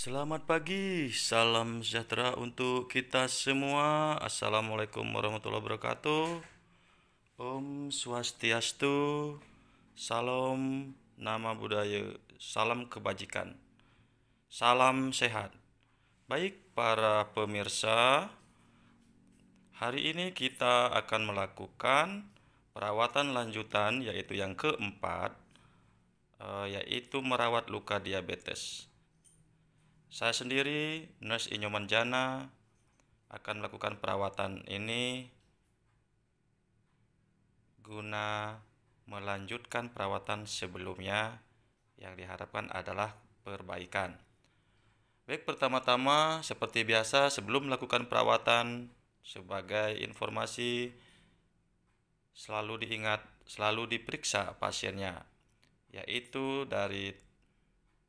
Selamat pagi, salam sejahtera untuk kita semua. Assalamualaikum warahmatullahi wabarakatuh. Om Swastiastu, salam nama budaya, salam kebajikan, salam sehat. Baik para pemirsa, hari ini kita akan melakukan perawatan lanjutan yaitu yang keempat, yaitu merawat luka diabetes. Saya sendiri, Nurse Inyoman Jana, akan melakukan perawatan ini guna melanjutkan perawatan sebelumnya yang diharapkan adalah perbaikan. Baik, pertama-tama seperti biasa sebelum melakukan perawatan, sebagai informasi selalu diingat, selalu diperiksa pasiennya, yaitu dari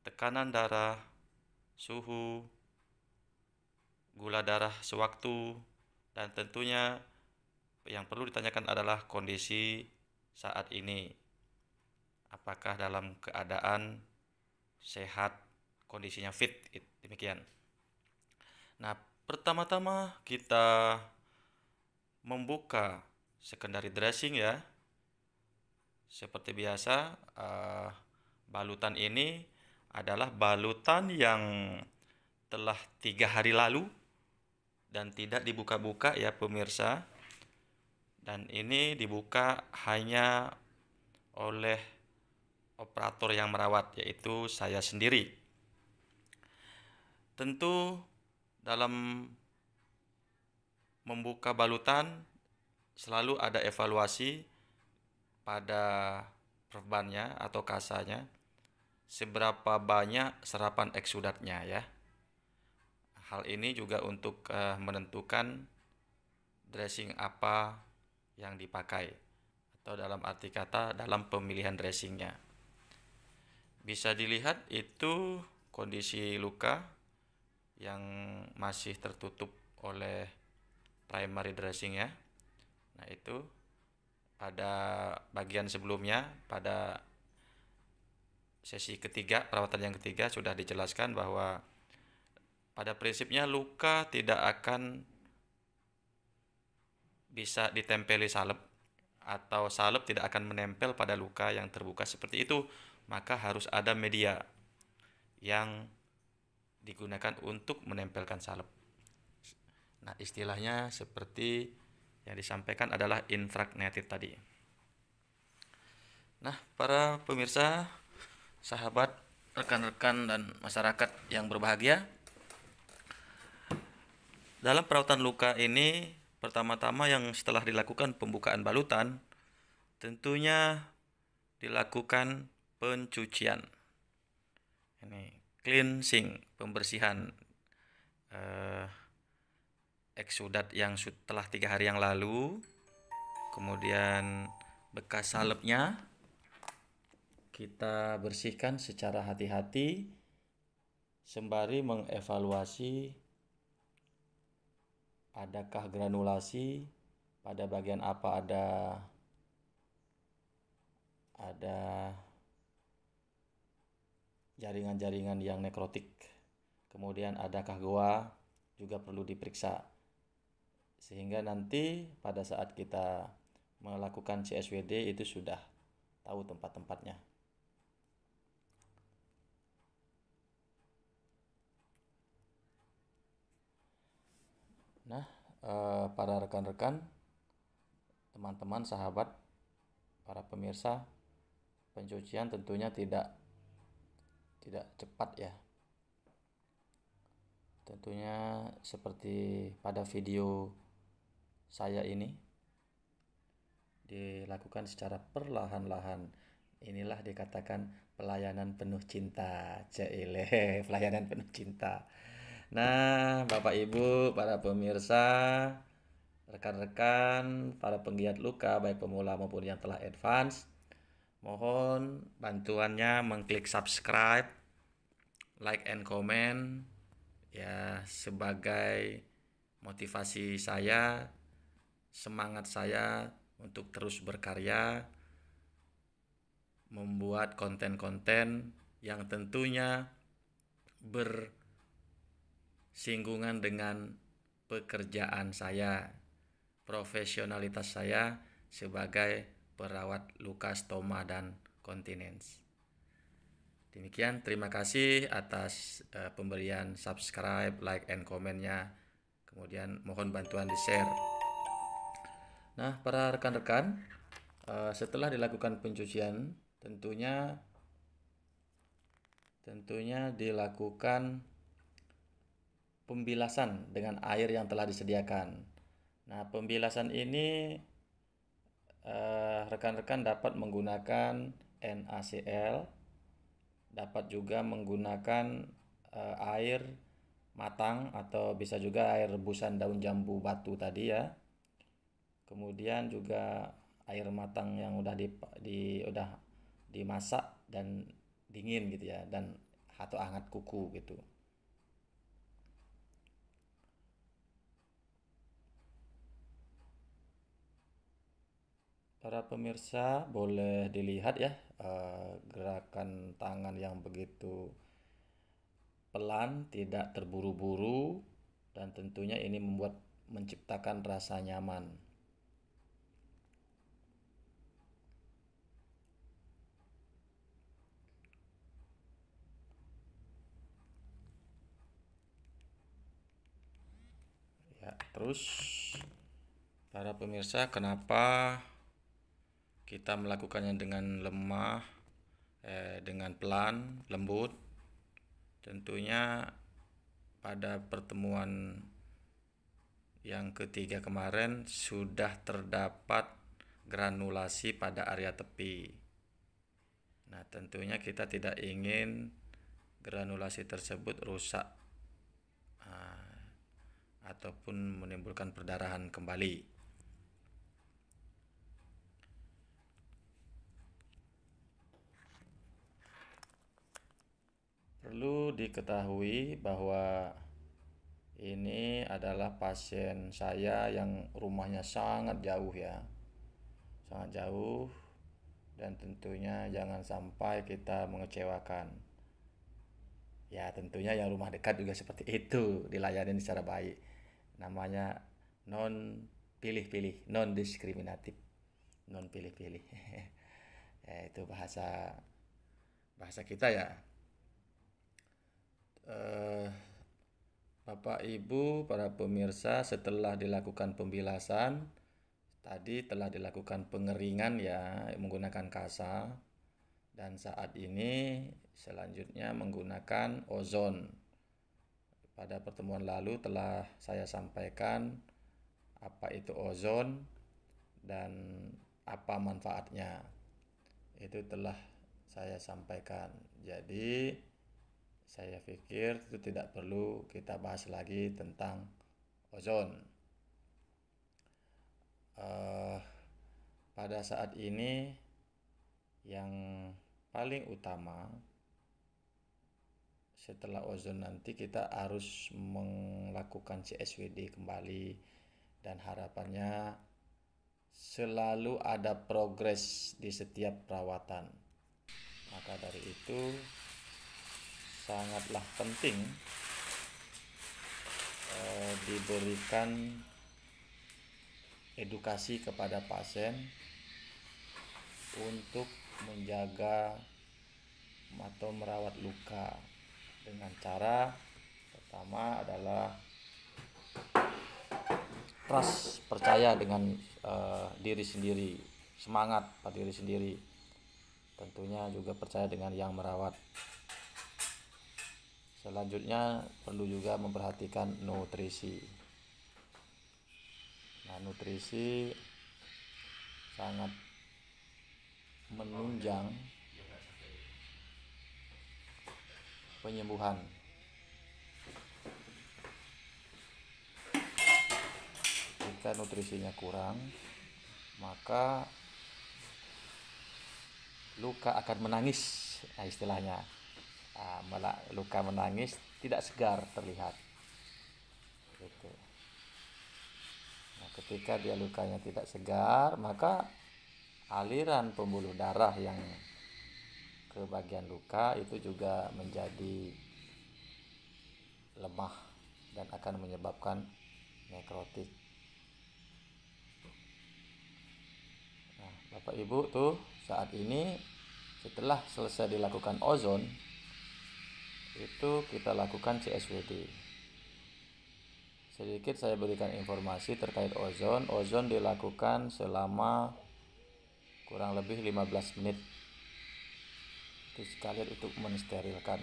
tekanan darah, suhu, gula darah sewaktu, dan tentunya yang perlu ditanyakan adalah kondisi saat ini. Apakah dalam keadaan sehat, kondisinya fit, demikian. Nah, pertama-tama kita membuka secondary dressing ya. Seperti biasa, balutan ini adalah balutan yang telah 3 hari lalu dan tidak dibuka-buka ya pemirsa. Dan ini dibuka hanya oleh operator yang merawat, yaitu saya sendiri. Tentu dalam membuka balutan selalu ada evaluasi pada perbannya atau kasanya, seberapa banyak serapan eksudatnya ya. Hal ini juga untuk menentukan dressing apa yang dipakai, atau dalam arti kata dalam pemilihan dressingnya. Bisa dilihat itu kondisi luka yang masih tertutup oleh primary dressing ya. Nah, itu pada bagian sebelumnya, pada sesi ketiga, perawatan yang ketiga sudah dijelaskan bahwa pada prinsipnya luka tidak akan bisa ditempeli salep, atau salep tidak akan menempel pada luka yang terbuka seperti itu, maka harus ada media yang digunakan untuk menempelkan salep. Nah, istilahnya seperti yang disampaikan adalah infragnated tadi. Nah, para pemirsa, sahabat, rekan-rekan, dan masyarakat yang berbahagia, dalam perawatan luka ini, pertama-tama yang setelah dilakukan pembukaan balutan, tentunya dilakukan pencucian. Ini cleansing, pembersihan eksudat yang setelah 3 hari yang lalu, kemudian bekas salepnya kita bersihkan secara hati-hati sembari mengevaluasi adakah granulasi, pada bagian apa ada jaringan-jaringan yang nekrotik, kemudian adakah goa, juga perlu diperiksa, sehingga nanti pada saat kita melakukan CSWD itu sudah tahu tempat-tempatnya. Nah, para rekan-rekan, teman-teman, sahabat, para pemirsa, pencucian tentunya tidak cepat ya. Tentunya seperti pada video saya ini, dilakukan secara perlahan-lahan. Inilah dikatakan pelayanan penuh cinta. Cile, pelayanan penuh cinta. Nah, Bapak Ibu, para pemirsa, rekan-rekan, para penggiat luka baik pemula maupun yang telah advance, mohon bantuannya mengklik subscribe, like and comment ya, sebagai motivasi saya, semangat saya untuk terus berkarya, membuat konten-konten yang tentunya singgungan dengan pekerjaan saya, profesionalitas saya sebagai perawat luka stoma dan kontinens. Demikian, terima kasih atas pemberian subscribe, like, and komennya. Kemudian mohon bantuan di-share. Nah, para rekan-rekan, setelah dilakukan pencucian, tentunya dilakukan pembilasan dengan air yang telah disediakan. Nah, pembilasan ini rekan-rekan dapat menggunakan NaCl, dapat juga menggunakan air matang atau bisa juga air rebusan daun jambu batu tadi ya. Kemudian juga air matang yang udah dimasak dan dingin gitu ya, dan atau hangat kuku gitu. Para pemirsa boleh dilihat ya gerakan tangan yang begitu pelan, tidak terburu-buru, dan tentunya ini menciptakan rasa nyaman. Ya, terus para pemirsa, kenapa kita melakukannya dengan lemah, dengan pelan, lembut? Tentunya pada pertemuan yang ketiga kemarin sudah terdapat granulasi pada area tepi. Nah, tentunya kita tidak ingin granulasi tersebut rusak ataupun menimbulkan perdarahan kembali. Perlu diketahui bahwa ini adalah pasien saya yang rumahnya sangat jauh ya. Sangat jauh, dan tentunya jangan sampai kita mengecewakan. Ya, tentunya yang rumah dekat juga seperti itu, dilayani secara baik. Namanya non pilih-pilih, non diskriminatif, non pilih-pilih. Ya, itu bahasa kita ya. Bapak Ibu, para pemirsa, setelah dilakukan pembilasan, tadi telah dilakukan pengeringan ya menggunakan kasa, dan saat ini selanjutnya menggunakan ozon. Pada pertemuan lalu telah saya sampaikan apa itu ozon dan apa manfaatnya. Itu telah saya sampaikan. Jadi saya pikir itu tidak perlu kita bahas lagi tentang ozon. Pada saat ini yang paling utama setelah ozon nanti kita harus melakukan CSWD kembali, dan harapannya selalu ada progres di setiap perawatan. Maka dari itu sangatlah penting diberikan edukasi kepada pasien untuk menjaga atau merawat luka dengan cara pertama adalah trust, percaya dengan diri sendiri, semangat pada diri sendiri. Tentunya juga percaya dengan yang merawat. Selanjutnya perlu juga memperhatikan nutrisi. Nah, nutrisi sangat menunjang penyembuhan. Jika nutrisinya kurang, maka luka akan menangis, istilahnya. Luka menangis tidak segar terlihat. Gitu. Nah, ketika dia lukanya tidak segar, maka aliran pembuluh darah yang ke bagian luka itu juga menjadi lemah dan akan menyebabkan nekrotik. Nah, Bapak Ibu tuh saat ini setelah selesai dilakukan ozon, itu kita lakukan CSWD. Sedikit saya berikan informasi terkait ozon. Ozon dilakukan selama kurang lebih 15 menit. Itu sekalian untuk mensterilkan.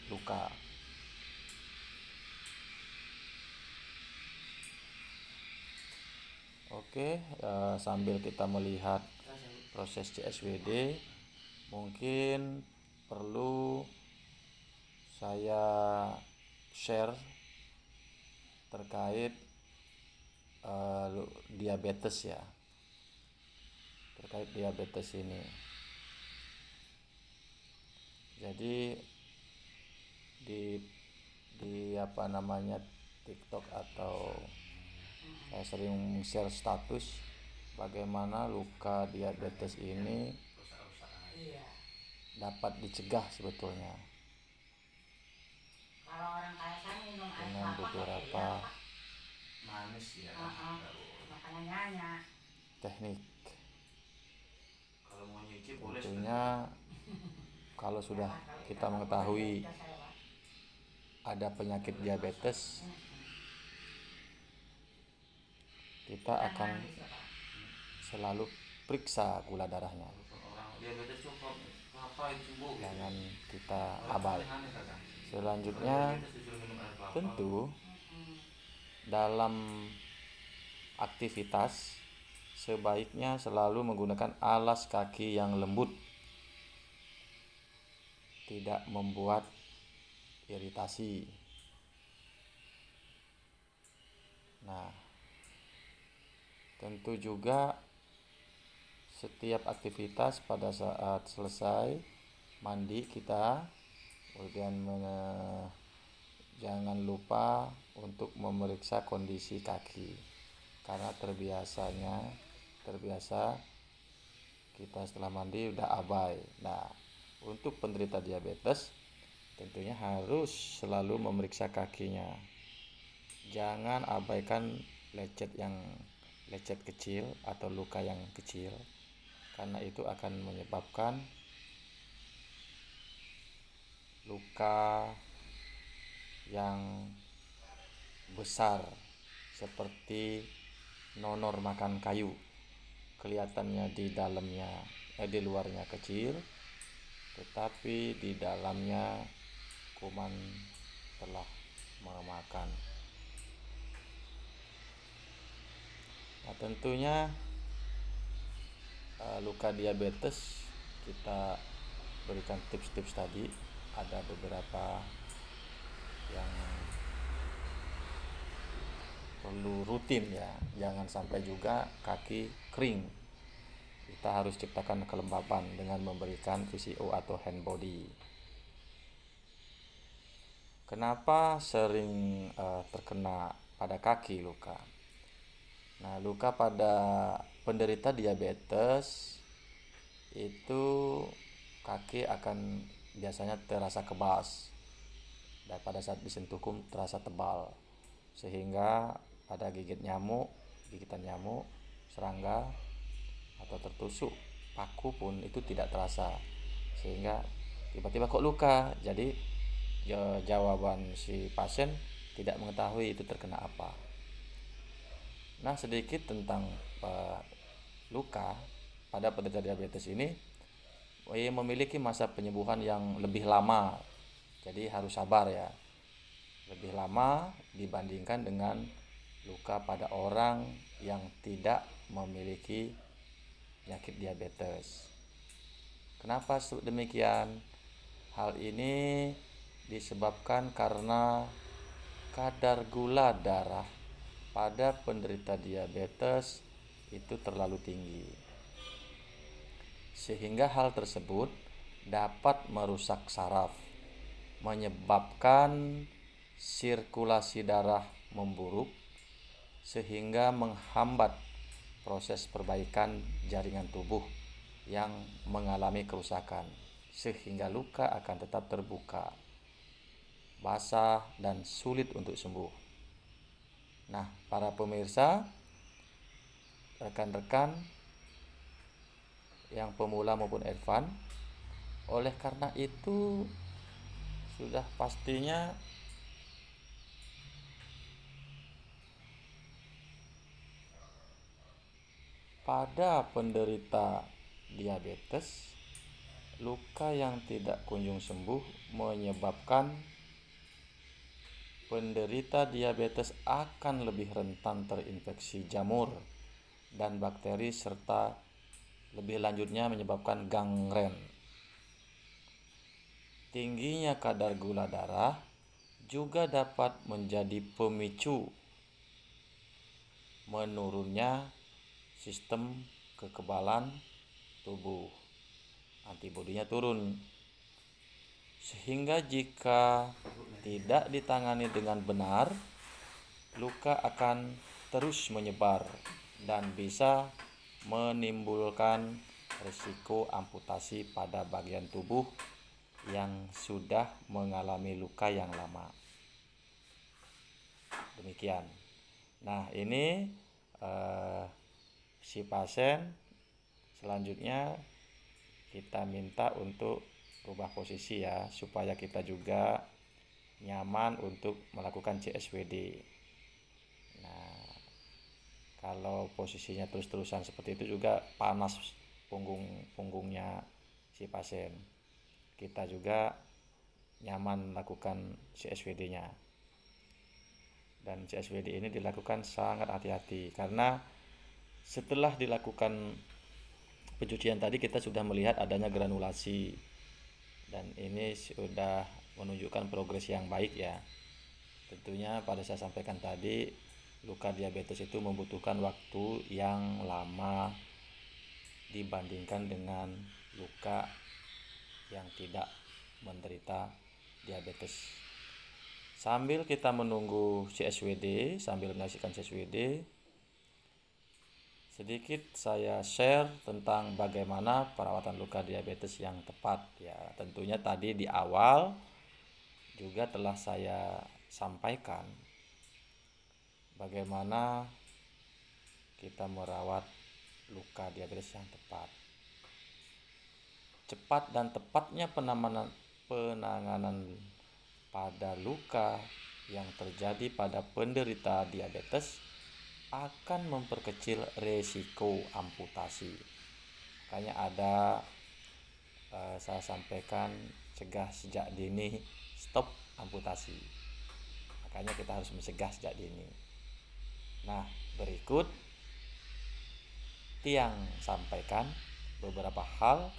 Luka. Oke, sambil kita melihat proses CSWD, mungkin perlu saya share terkait diabetes ya. Terkait diabetes ini. Jadi di TikTok atau saya sering share status bagaimana luka diabetes ini dapat dicegah sebetulnya dengan beberapa teknik. Tentunya kalau sudah kita mengetahui ada penyakit diabetes, kita akan selalu periksa gula darahnya. Jangan kita abai. Selanjutnya, tentu dalam aktivitas sebaiknya selalu menggunakan alas kaki yang lembut, tidak membuat iritasi. Nah, tentu juga setiap aktivitas pada saat selesai mandi kita kemudian jangan lupa untuk memeriksa kondisi kaki, karena terbiasa kita setelah mandi udah abai. Nah, untuk penderita diabetes tentunya harus selalu memeriksa kakinya. Jangan abaikan lecet kecil atau luka yang kecil, karena itu akan menyebabkan luka yang besar seperti nonor makan kayu. Kelihatannya di luarnya kecil, tetapi di dalamnya kuman telah memakan. Nah, tentunya luka diabetes kita berikan tips-tips tadi. Ada beberapa yang perlu rutin ya, jangan sampai juga kaki kering. Kita harus ciptakan kelembapan dengan memberikan VCO atau hand body. Kenapa sering terkena pada kaki luka? Nah, luka pada penderita diabetes itu kaki akan biasanya terasa kebas, dan pada saat disentuh terasa tebal, sehingga pada gigitan nyamuk, serangga atau tertusuk paku pun itu tidak terasa, sehingga tiba-tiba kok luka. Jadi jawaban si pasien tidak mengetahui itu terkena apa. Nah, sedikit tentang luka pada penderita diabetes ini memiliki masa penyembuhan yang lebih lama, jadi harus sabar ya, lebih lama dibandingkan dengan luka pada orang yang tidak memiliki penyakit diabetes. Kenapa demikian? Hal ini disebabkan karena kadar gula darah pada penderita diabetes itu terlalu tinggi, sehingga hal tersebut dapat merusak saraf, menyebabkan sirkulasi darah memburuk, sehingga menghambat proses perbaikan jaringan tubuh yang mengalami kerusakan. sehingga luka akan tetap terbuka, basah, dan sulit untuk sembuh. Nah, para pemirsa, rekan-rekan yang pemula maupun advance, oleh karena itu sudah pastinya pada penderita diabetes, luka yang tidak kunjung sembuh menyebabkan penderita diabetes akan lebih rentan terinfeksi jamur dan bakteri serta lebih lanjutnya menyebabkan gangren. Tingginya kadar gula darah juga dapat menjadi pemicu menurunnya sistem kekebalan tubuh. Antibodinya turun. Sehingga jika tidak ditangani dengan benar, luka akan terus menyebar dan bisa menimbulkan risiko amputasi pada bagian tubuh yang sudah mengalami luka yang lama. Demikian. Nah, ini si pasien selanjutnya kita minta untuk rubah posisi ya, supaya kita juga nyaman untuk melakukan CSWD. Nah, kalau posisinya terus-terusan seperti itu juga panas punggungnya si pasien. Kita juga nyaman melakukan CSWD-nya. Dan CSWD ini dilakukan sangat hati-hati karena setelah dilakukan pencucian tadi kita sudah melihat adanya granulasi dan ini sudah menunjukkan progres yang baik ya. Tentunya pada saya sampaikan tadi, luka diabetes itu membutuhkan waktu yang lama dibandingkan dengan luka yang tidak menderita diabetes. Sambil kita menunggu CSWD, sambil menyaksikan CSWD, sedikit saya share tentang bagaimana perawatan luka diabetes yang tepat ya. Tentunya tadi di awal juga telah saya sampaikan bagaimana kita merawat luka diabetes yang tepat. Cepat dan tepatnya penanganan pada luka yang terjadi pada penderita diabetes akan memperkecil resiko amputasi. Makanya ada saya sampaikan cegah sejak dini, stop amputasi. Makanya kita harus mencegah sejak dini. Nah, berikut Tiang sampaikan beberapa hal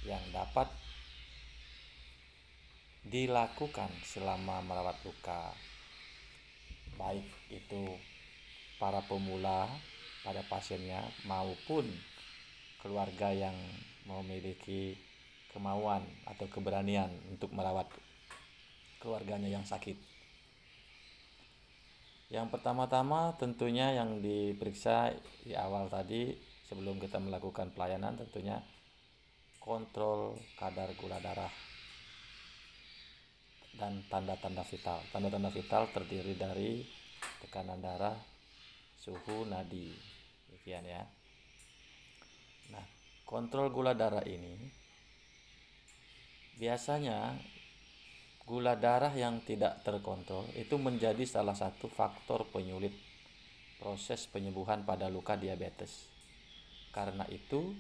yang dapat dilakukan selama merawat luka, baik itu para pemula pada pasiennya maupun keluarga yang memiliki kemauan atau keberanian untuk merawat keluarganya yang sakit. Yang pertama-tama tentunya yang diperiksa di awal tadi sebelum kita melakukan pelayanan tentunya kontrol kadar gula darah dan tanda-tanda vital. Tanda-tanda vital terdiri dari tekanan darah, suhu nadi, demikian ya. Nah, kontrol gula darah ini biasanya gula darah yang tidak terkontrol itu menjadi salah satu faktor penyulit proses penyembuhan pada luka diabetes. Karena itu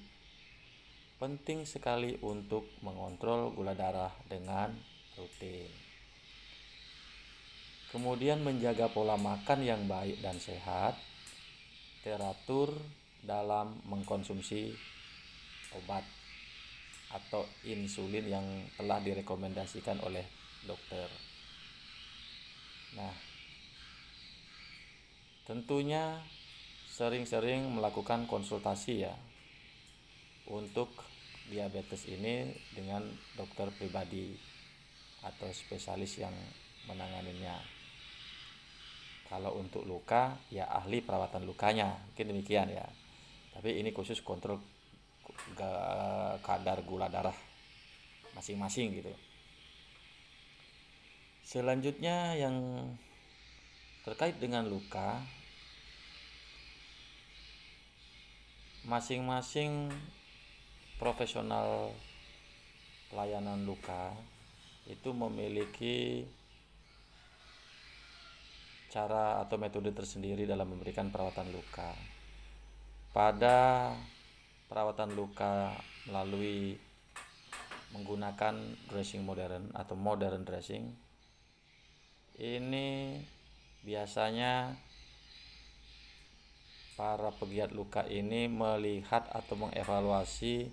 penting sekali untuk mengontrol gula darah dengan rutin. Kemudian menjaga pola makan yang baik dan sehat, teratur dalam mengkonsumsi obat atau insulin yang telah direkomendasikan oleh dokter. Nah, tentunya sering-sering melakukan konsultasi ya untuk diabetes ini dengan dokter pribadi atau spesialis yang menanganinya. Kalau untuk luka ya ahli perawatan lukanya, mungkin demikian ya. Tapi ini khusus kontrol kadar gula darah. masing-masing gitu. Selanjutnya yang terkait dengan luka, masing-masing profesional pelayanan luka itu memiliki cara atau metode tersendiri dalam memberikan perawatan luka. Pada perawatan luka melalui menggunakan dressing modern atau modern dressing, ini biasanya para pegiat luka ini melihat atau mengevaluasi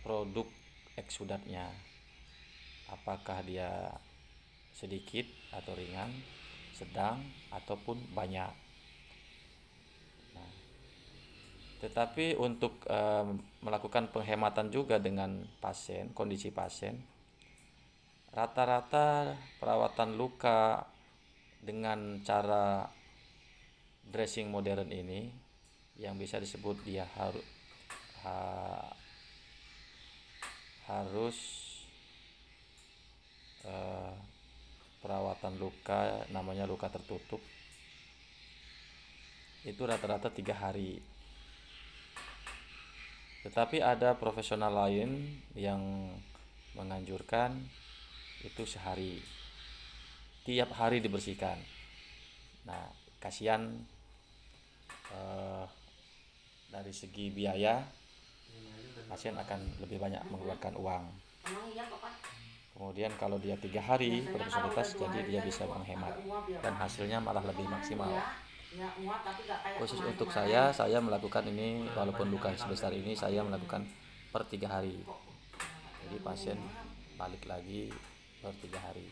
produk eksudatnya, apakah dia sedikit atau ringan, sedang ataupun banyak. Nah, tetapi untuk melakukan penghematan juga dengan pasien, kondisi pasien, rata-rata perawatan luka dengan cara dressing modern ini yang bisa disebut dia harus perawatan luka namanya luka tertutup, itu rata-rata 3 hari. Tetapi ada profesional lain yang menganjurkan itu sehari, tiap hari dibersihkan. Nah, kasihan dari segi biaya pasien akan lebih banyak mengeluarkan uang. Kemudian kalau dia 3 hari profesionalitas, jadi dia bisa menghemat dan hasilnya malah lebih maksimal. Khusus untuk saya melakukan ini, walaupun luka sebesar ini saya melakukan per 3 hari. Jadi pasien balik lagi per 3 hari.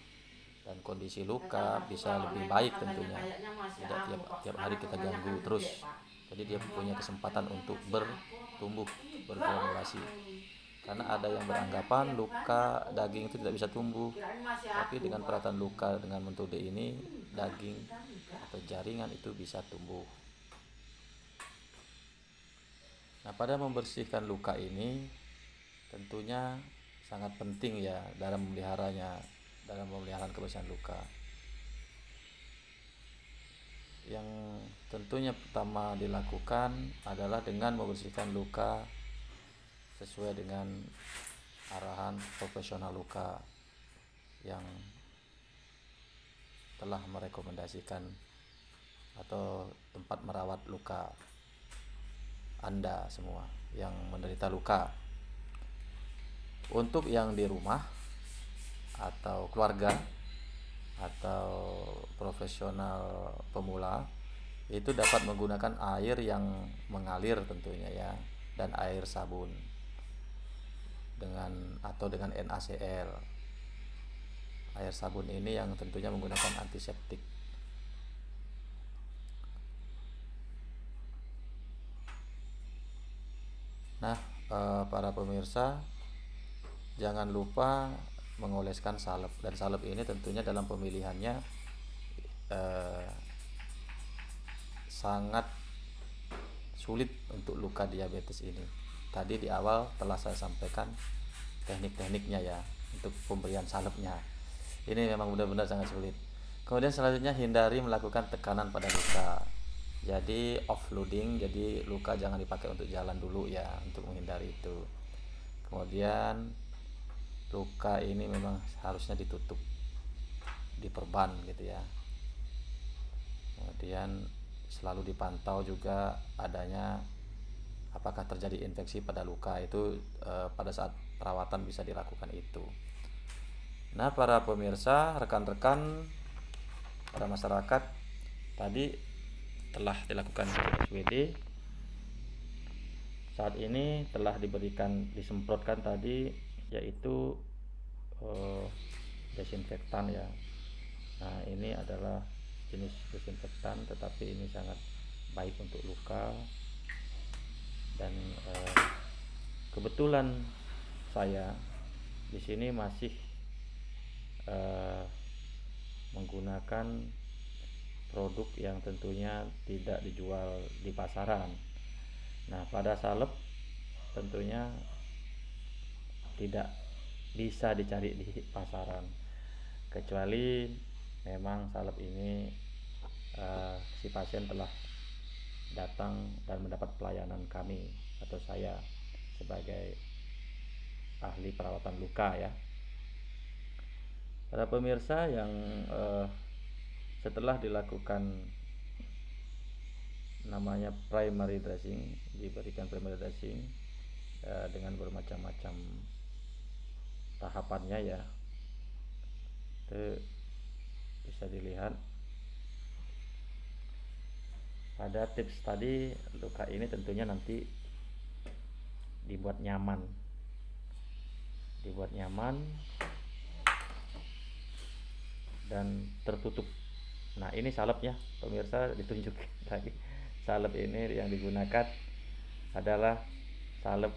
Dan kondisi luka bisa lebih baik tentunya. Tidak tiap hari kita ganggu terus. Jadi dia punya kesempatan untuk bertumbuh, bergranulasi. Karena ada yang beranggapan luka daging itu tidak bisa tumbuh, tapi dengan perawatan luka dengan metode ini, daging atau jaringan itu bisa tumbuh. Nah, pada membersihkan luka ini tentunya sangat penting ya dalam memelihara kebersihan luka. Yang tentunya pertama dilakukan adalah dengan membersihkan luka sesuai dengan arahan profesional luka yang telah merekomendasikan atau tempat merawat luka Anda semua yang menderita luka. Untuk yang di rumah atau keluarga atau profesional pemula, itu dapat menggunakan air yang mengalir tentunya ya, dan air sabun dengan NaCl. Air sabun ini yang tentunya menggunakan antiseptik. Nah, para pemirsa, jangan lupa mengoleskan salep, dan salep ini tentunya dalam pemilihannya sangat sulit untuk luka diabetes ini. Tadi di awal telah saya sampaikan teknik-tekniknya ya untuk pemberian salepnya. Ini memang benar-benar sangat sulit. Kemudian selanjutnya hindari melakukan tekanan pada luka. Jadi offloading, jadi luka jangan dipakai untuk jalan dulu ya, untuk menghindari itu. Kemudian luka ini memang harusnya ditutup, diperban gitu ya. Kemudian selalu dipantau juga adanya apakah terjadi infeksi pada luka itu pada saat perawatan bisa dilakukan itu. Nah, para pemirsa, rekan-rekan, para masyarakat, tadi telah dilakukan SWD. Saat ini telah disemprotkan tadi yaitu desinfektan ya. Nah, ini adalah jenis desinfektan, tetapi ini sangat baik untuk luka. Dan kebetulan saya di sini masih menggunakan produk yang tentunya tidak dijual di pasaran. Nah, pada salep tentunya tidak bisa dicari di pasaran, kecuali memang salep ini si pasien telah datang dan mendapat pelayanan kami atau saya sebagai ahli perawatan luka ya. Para pemirsa yang setelah dilakukan namanya primary dressing, diberikan primary dressing dengan bermacam-macam tahapannya ya, itu bisa dilihat pada tips tadi. Luka ini tentunya nanti dibuat nyaman dan tertutup. Nah, ini salepnya pemirsa, ditunjuk lagi. Salep ini yang digunakan adalah salep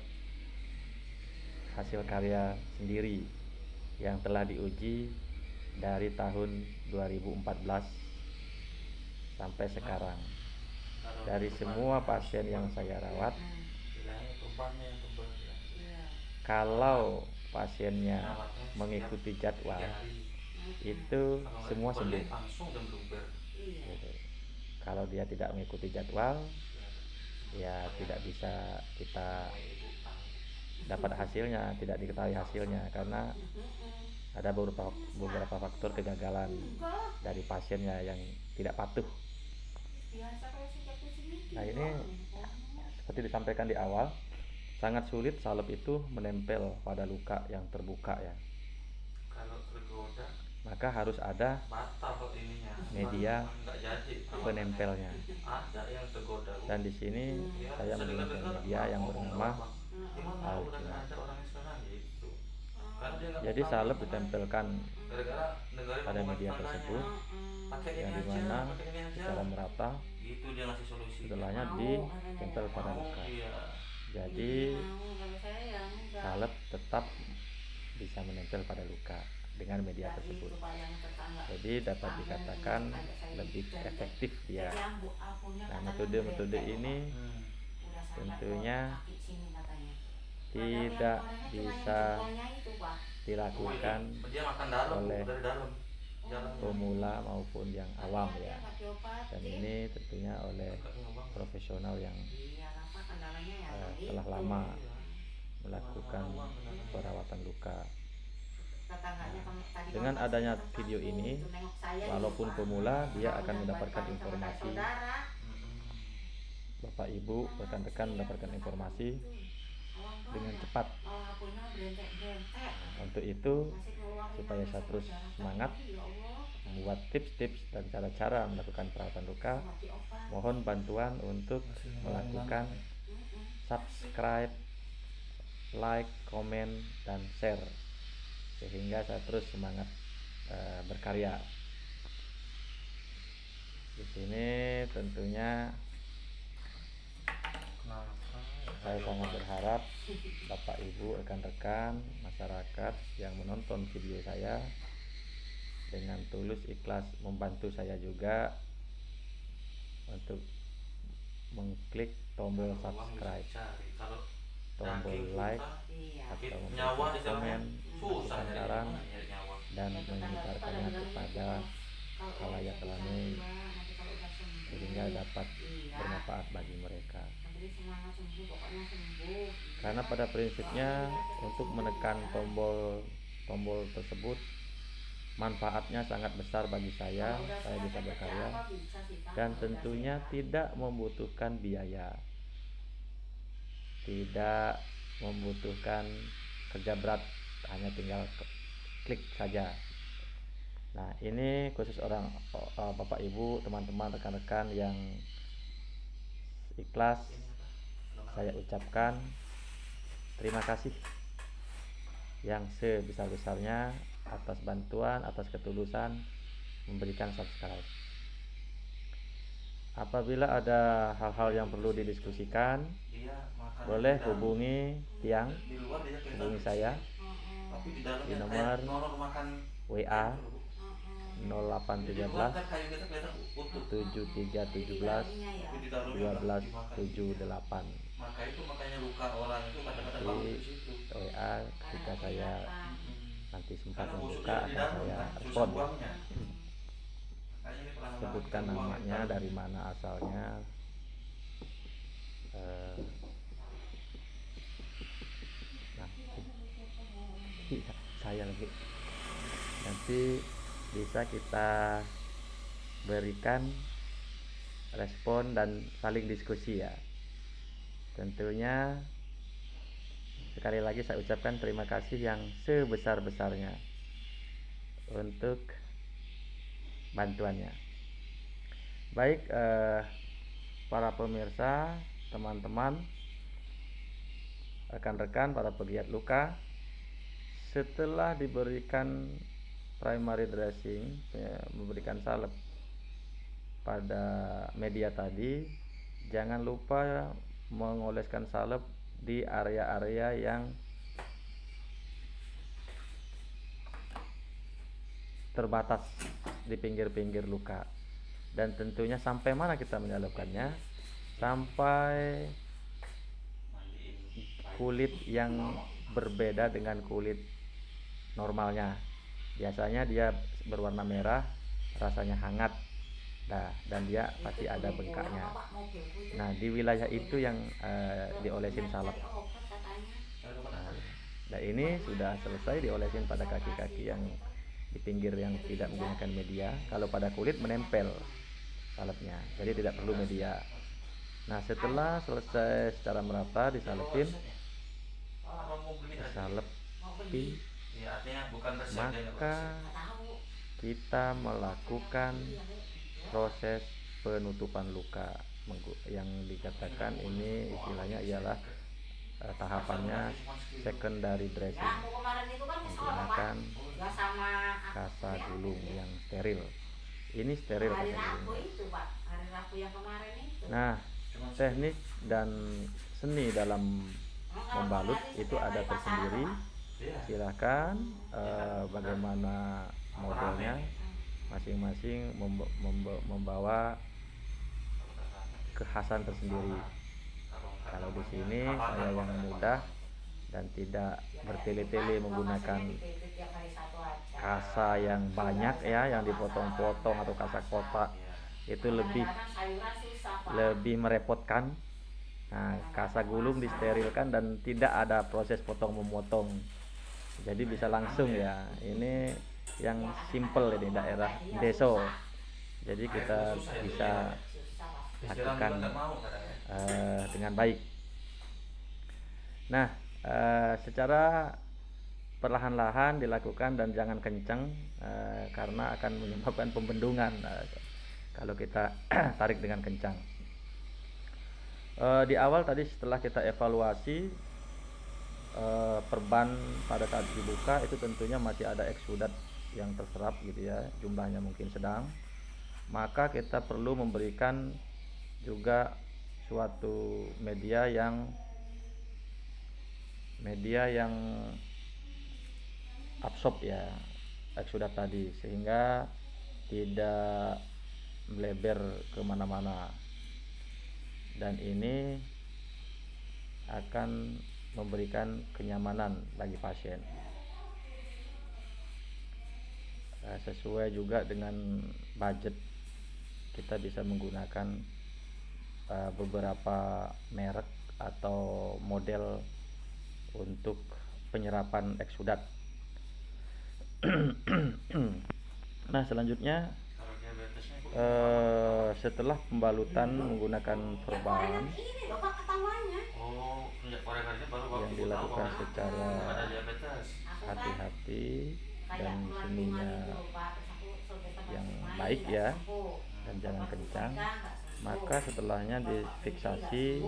hasil karya sendiri yang telah diuji dari tahun 2014 sampai sekarang. Dari semua pasien yang saya rawat, kalau pasiennya mengikuti jadwal itu semua sembuh. Kalau dia tidak mengikuti jadwal, ya tidak bisa kita dapat hasilnya, tidak diketahui hasilnya, karena ada beberapa faktor kegagalan dari pasiennya yang tidak patuh. Nah, ini seperti disampaikan di awal, sangat sulit salep itu menempel pada luka yang terbuka ya. Maka harus ada media penempelnya. Dan di sini saya menggunakan media yang bernama alginat. Jadi salep ditempelkan pada media tersebut, yang dimana secara merata setelahnya ditempel pada luka. Jadi salep tetap bisa menempel pada luka dengan media tersebut. Jadi dapat dikatakan lebih efektif dia. Nah, metode ini tentunya tidak bisa dilakukan oleh pemula maupun yang awam ya. Dan ini tentunya oleh profesional yang telah lama melakukan perawatan luka. Dengan adanya video ini, walaupun pemula, dia akan mendapatkan informasi. Bapak Ibu, rekan-rekan mendapatkan informasi dengan cepat. Untuk itu, supaya saya terus semangat membuat tips-tips dan cara-cara melakukan perawatan luka, mohon bantuan untuk melakukan subscribe, like, komen, dan share, sehingga saya terus semangat berkarya. Di sini tentunya saya sangat berharap Bapak Ibu, rekan-rekan, masyarakat yang menonton video saya dengan tulus ikhlas membantu saya juga untuk mengklik tombol subscribe, tombol like, atau memberikan komen, memberikan saran, dan menyebarkannya kepada khalayak ramai sehingga dapat bermanfaat bagi mereka. Karena pada prinsipnya untuk menekan tombol tersebut manfaatnya sangat besar bagi saya bisa berkarya, dan tentunya tidak membutuhkan biaya, tidak membutuhkan kerja berat, hanya tinggal klik saja. Nah, ini khusus Bapak Ibu, teman-teman, rekan-rekan yang ikhlas, saya ucapkan terima kasih yang sebesar-besarnya atas bantuan, atas ketulusan memberikan subscribe. Apabila ada hal-hal yang perlu didiskusikan, boleh hubungi saya di nomor WA 0813 7317 1278. Di WA ketika saya nanti sempat membuka akan saya respon. Sebutkan namanya, dari mana asalnya. Nah, iya, saya lagi. Nanti bisa kita berikan respon dan saling diskusi ya. Tentunya sekali lagi saya ucapkan terima kasih yang sebesar-besarnya untuk bantuannya. Baik, para pemirsa, teman-teman, rekan-rekan, para pegiat luka, setelah diberikan primary dressing, memberikan salep pada media tadi, jangan lupa mengoleskan salep di area-area yang terbatas di pinggir-pinggir luka. Dan tentunya sampai mana kita menyalepkannya? Sampai kulit yang berbeda dengan kulit normalnya. Biasanya dia berwarna merah, rasanya hangat, dan dia pasti ada bengkaknya. Nah, di wilayah itu yang diolesin salep. Nah, ini sudah selesai diolesin pada kaki-kaki yang di pinggir yang tidak menggunakan media. Kalau pada kulit menempel salepnya, jadi tidak perlu media. Nah, setelah selesai secara merata disalepin, disalepi, maka kita melakukan proses penutupan luka yang dikatakan ini istilahnya ialah tahapannya secondary dressing, menggunakan kasa gulung yang steril. Ini steril kasa gulung. Nah, teknik dan seni dalam membalut itu ada tersendiri. Silahkan bagaimana modelnya, masing-masing membawa kekhasan tersendiri. Kalau di sini saya yang mudah dan tidak bertele-tele menggunakan kasa yang banyak ya, yang dipotong-potong atau kasa kotak, itu lebih merepotkan. Nah, kasa gulung disterilkan dan tidak ada proses potong memotong, jadi bisa langsung ya. Ini yang simple di daerah deso, jadi kita bisa lakukan dengan baik. Nah, secara perlahan-lahan dilakukan dan jangan kencang, karena akan menyebabkan pembendungan kalau kita tarik dengan kencang. Di awal tadi setelah kita evaluasi perban pada saat dibuka, itu tentunya masih ada eksudat yang terserap gitu ya, jumlahnya mungkin sedang, maka kita perlu memberikan juga suatu media yang absorb ya eksudat tadi, sehingga tidak melebar kemana-mana, dan ini akan memberikan kenyamanan bagi pasien. Sesuai juga dengan budget, kita bisa menggunakan beberapa merek atau model untuk penyerapan eksudat. Nah, selanjutnya setelah pembalutan menggunakan perban yang dilakukan secara hati-hati dan seninya yang baik ya, dan jangan kencang, maka setelahnya difiksasi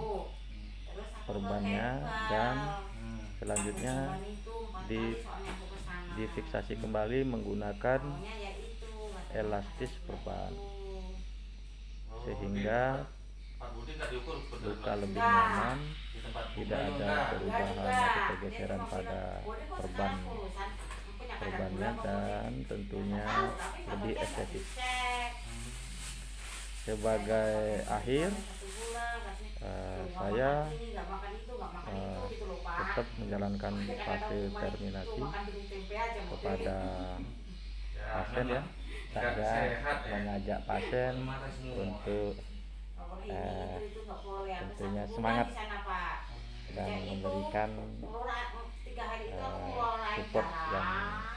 perbannya dan selanjutnya difiksasi kembali menggunakan elastis perban, sehingga luka lebih nyaman, tidak ada perubahan atau pergeseran pada perbannya, dan tentunya lebih estetis. Sebagai akhir, saya tetap tetap menjalankan fase terminasi kepada pasien ya. Saya mengajak pasien untuk tentunya semangat dan memberikan support yang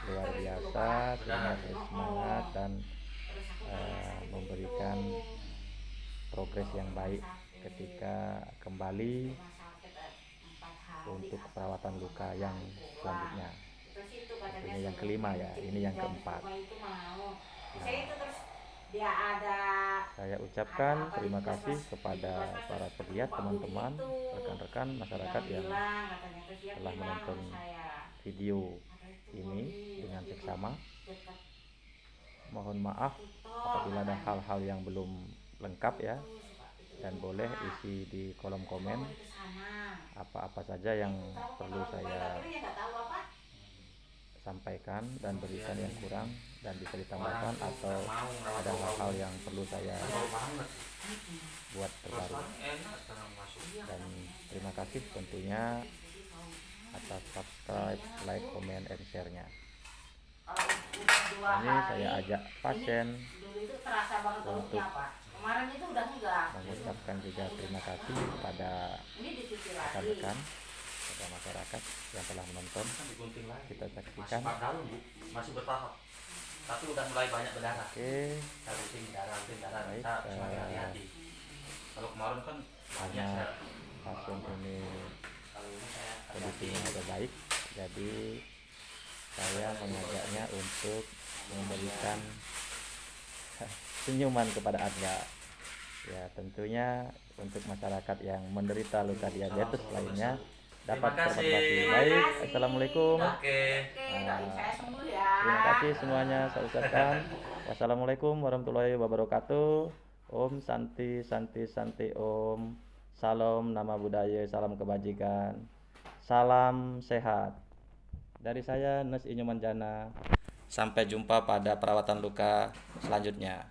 luar biasa sehingga semangat dan memberikan progres yang baik ketika kembali untuk perawatan luka yang selanjutnya. Tentunya yang kelima ya, ini yang keempat. Saya ucapkan terima kasih kepada para pegiat, teman-teman, rekan-rekan masyarakat yang telah menonton video ini dengan seksama. Mohon maaf apabila ada hal-hal yang belum lengkap ya, dan boleh isi di kolom komen apa-apa saja yang perlu saya sampaikan dan berikan yang kurang dan bisa ditambahkan, atau ada hal-hal yang perlu saya buat terbaru. Dan terima kasih tentunya atas subscribe, like, comment, and share-nya. Ini saya ajak pasien untuk mengucapkan juga terima kasih kepada rekan-rekan, kepada masyarakat yang telah menonton. Kita saksikan. Masih bertahap, tapi udah mulai banyak berdarah. Oke. Baik, hati-hati. Kalau kemarin kan karena pasien ini kondisinya agak baik, jadi saya mengajaknya untuk memberikan senyuman kepada Anda. Ya, tentunya untuk masyarakat yang menderita luka diabetes lainnya dapat termotivasi. Baik, assalamualaikum. Terima kasih semuanya saya ucapkan. Wassalamualaikum warahmatullahi wabarakatuh. Om Santi Santi Santi Om. Salam nama budaya, salam kebajikan, salam sehat. Dari saya Nes Inyomanjana. Sampai jumpa pada perawatan luka selanjutnya.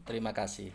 Terima kasih.